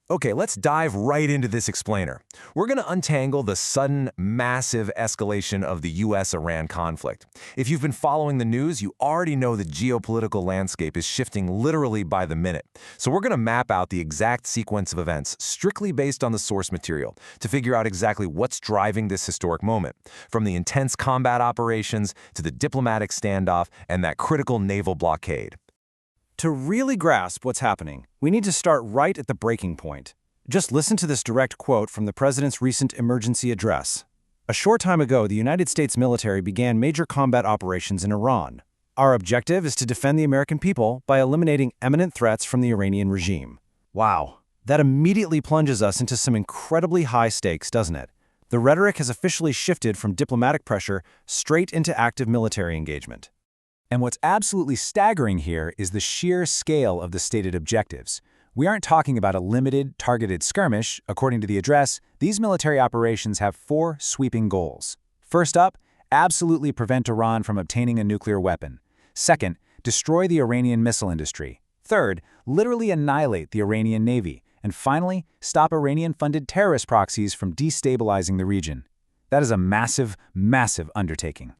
Okay, let's dive right into this explainer. We're going to untangle the sudden, massive escalation of the US-Iran conflict. If you've been following the news, you already know the geopolitical landscape is shifting literally by the minute. So we're going to map out the exact sequence of events, strictly based on the source material, to figure out exactly what's driving this historic moment, from the intense combat operations to the diplomatic standoff and that critical naval blockade. To really grasp what's happening, we need to start right at the breaking point. Just listen to this direct quote from the president's recent emergency address. A short time ago, the United States military began major combat operations in Iran. Our objective is to defend the American people by eliminating imminent threats from the Iranian regime. Wow, that immediately plunges us into some incredibly high stakes, doesn't it? The rhetoric has officially shifted from diplomatic pressure straight into active military engagement. And what's absolutely staggering here is the sheer scale of the stated objectives. We aren't talking about a limited, targeted skirmish. According to the address, these military operations have 4 sweeping goals. First up, absolutely prevent Iran from obtaining a nuclear weapon. Second, destroy the Iranian missile industry. Third, literally annihilate the Iranian Navy. And finally, stop Iranian-funded terrorist proxies from destabilizing the region. That is a massive, massive undertaking.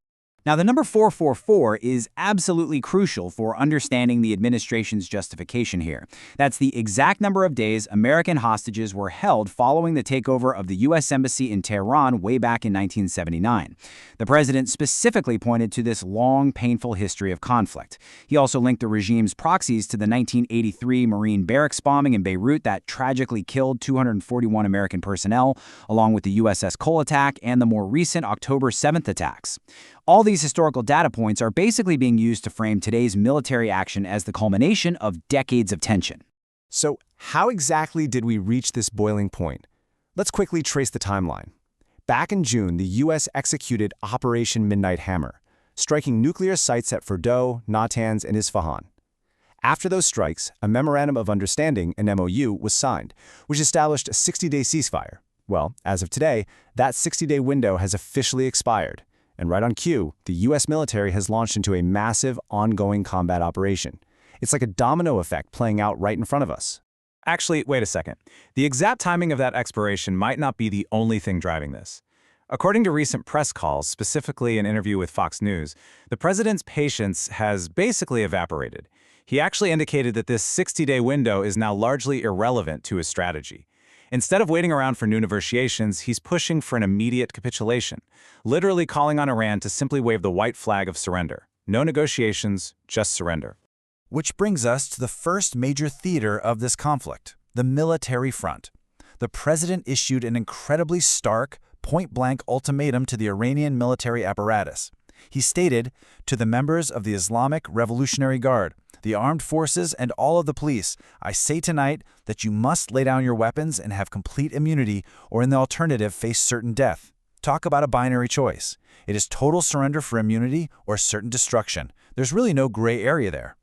Now, the number 444 is absolutely crucial for understanding the administration's justification here. That's the exact number of days American hostages were held following the takeover of the U.S. Embassy in Tehran way back in 1979. The president specifically pointed to this long, painful history of conflict. He also linked the regime's proxies to the 1983 Marine barracks bombing in Beirut that tragically killed 241 American personnel, along with the USS Cole attack and the more recent October 7th attacks. All these historical data points are basically being used to frame today's military action as the culmination of decades of tension. So, how exactly did we reach this boiling point? Let's quickly trace the timeline. Back in June, the U.S. executed Operation Midnight Hammer, striking nuclear sites at Fordow, Natanz, and Isfahan. After those strikes, a Memorandum of Understanding, an MOU, was signed, which established a 60-day ceasefire. Well, as of today, that 60-day window has officially expired. And right on cue, the U.S. military has launched into a massive, ongoing combat operation. It's like a domino effect playing out right in front of us. Actually, wait a second. The exact timing of that expiration might not be the only thing driving this. According to recent press calls, specifically an interview with Fox News, the president's patience has basically evaporated. He actually indicated that this 60-day window is now largely irrelevant to his strategy. Instead of waiting around for new negotiations, he's pushing for an immediate capitulation, literally calling on Iran to simply wave the white flag of surrender. No negotiations, just surrender. Which brings us to the first major theater of this conflict, the military front. The president issued an incredibly stark, point-blank ultimatum to the Iranian military apparatus. He stated, "To the members of the Islamic Revolutionary Guard, the armed forces, and all of the police, I say tonight that you must lay down your weapons and have complete immunity, or in the alternative face certain death." Talk about a binary choice. It is total surrender for immunity or certain destruction. There's really no gray area there.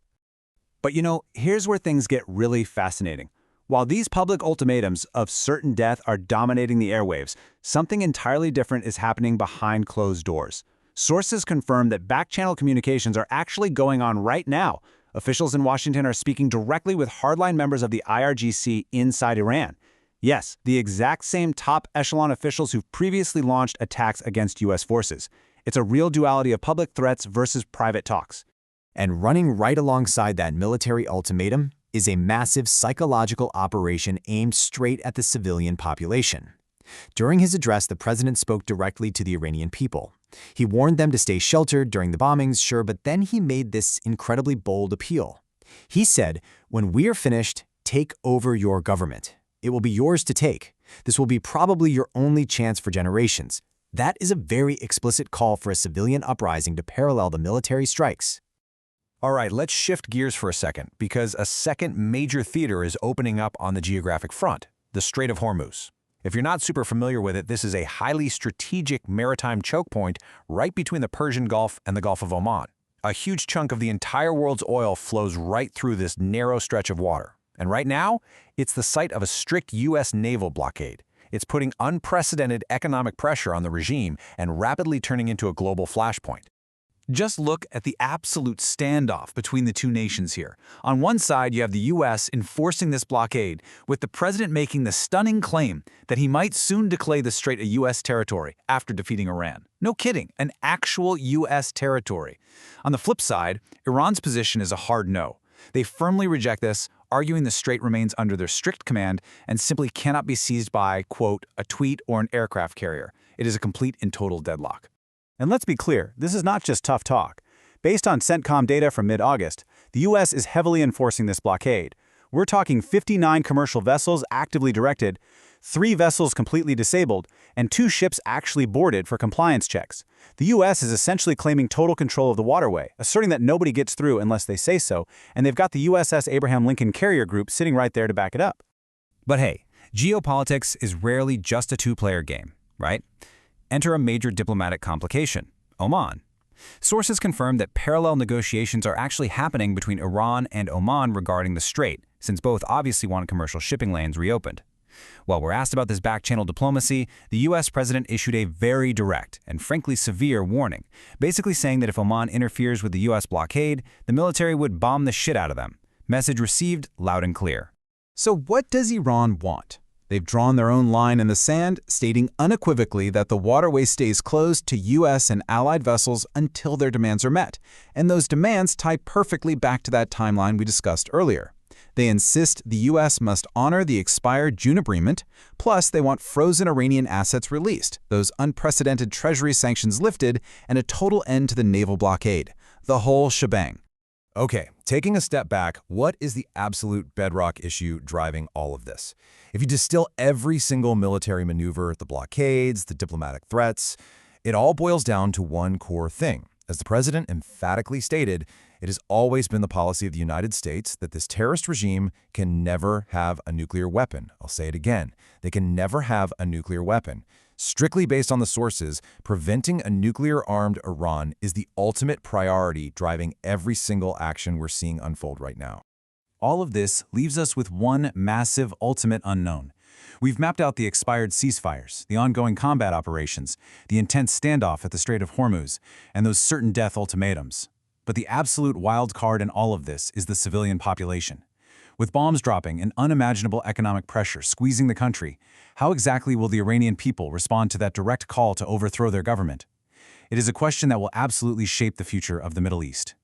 But here's where things get really fascinating. While these public ultimatums of certain death are dominating the airwaves, something entirely different is happening behind closed doors. Sources confirm that back-channel communications are actually going on right now. Officials in Washington are speaking directly with hardline members of the IRGC inside Iran. Yes, the exact same top echelon officials who've previously launched attacks against U.S. forces. It's a real duality of public threats versus private talks. And running right alongside that military ultimatum is a massive psychological operation aimed straight at the civilian population. During his address, the president spoke directly to the Iranian people. He warned them to stay sheltered during the bombings, sure, but then he made this incredibly bold appeal. He said, "When we are finished, take over your government. It will be yours to take. This will be probably your only chance for generations." That is a very explicit call for a civilian uprising to parallel the military strikes. All right, let's shift gears for a second, because a second major theater is opening up on the geographic front, the Strait of Hormuz. If you're not super familiar with it, this is a highly strategic maritime choke point right between the Persian Gulf and the Gulf of Oman. A huge chunk of the entire world's oil flows right through this narrow stretch of water. And right now, it's the site of a strict U.S. naval blockade. It's putting unprecedented economic pressure on the regime and rapidly turning into a global flashpoint. Just look at the absolute standoff between the two nations here. On one side, you have the U.S. enforcing this blockade, with the president making the stunning claim that he might soon declare the strait a U.S. territory after defeating Iran. No kidding, an actual U.S. territory. On the flip side, Iran's position is a hard no. They firmly reject this, arguing the strait remains under their strict command and simply cannot be seized by, quote, a tweet or an aircraft carrier. It is a complete and total deadlock. And let's be clear, this is not just tough talk. Based on CENTCOM data from mid-August, the U.S. is heavily enforcing this blockade. We're talking 59 commercial vessels actively directed, 3 vessels completely disabled, and 2 ships actually boarded for compliance checks. The U.S. is essentially claiming total control of the waterway, asserting that nobody gets through unless they say so, and they've got the USS Abraham Lincoln carrier group sitting right there to back it up. But hey, geopolitics is rarely just a two-player game, right? Enter a major diplomatic complication: Oman. Sources confirm that parallel negotiations are actually happening between Iran and Oman regarding the strait, since both obviously want commercial shipping lanes reopened. While we're asked about this back-channel diplomacy, the U.S. president issued a very direct and frankly severe warning, basically saying that if Oman interferes with the U.S. blockade, the military would bomb the shit out of them. Message received loud and clear. So what does Iran want? They've drawn their own line in the sand, stating unequivocally that the waterway stays closed to U.S. and allied vessels until their demands are met. And those demands tie perfectly back to that timeline we discussed earlier. They insist the U.S. must honor the expired June agreement, plus they want frozen Iranian assets released, those unprecedented treasury sanctions lifted, and a total end to the naval blockade. The whole shebang. Okay, taking a step back, what is the absolute bedrock issue driving all of this? If you distill every single military maneuver, the blockades, the diplomatic threats, it all boils down to one core thing. As the president emphatically stated, it has always been the policy of the United States that this terrorist regime can never have a nuclear weapon. I'll say it again. They can never have a nuclear weapon. Strictly based on the sources, preventing a nuclear-armed Iran is the ultimate priority driving every single action we're seeing unfold right now. All of this leaves us with one massive ultimate unknown. We've mapped out the expired ceasefires, the ongoing combat operations, the intense standoff at the Strait of Hormuz, and those certain death ultimatums. But the absolute wild card in all of this is the civilian population. With bombs dropping and unimaginable economic pressure squeezing the country, how exactly will the Iranian people respond to that direct call to overthrow their government? It is a question that will absolutely shape the future of the Middle East.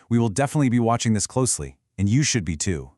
We will definitely be watching this closely, and you should be too.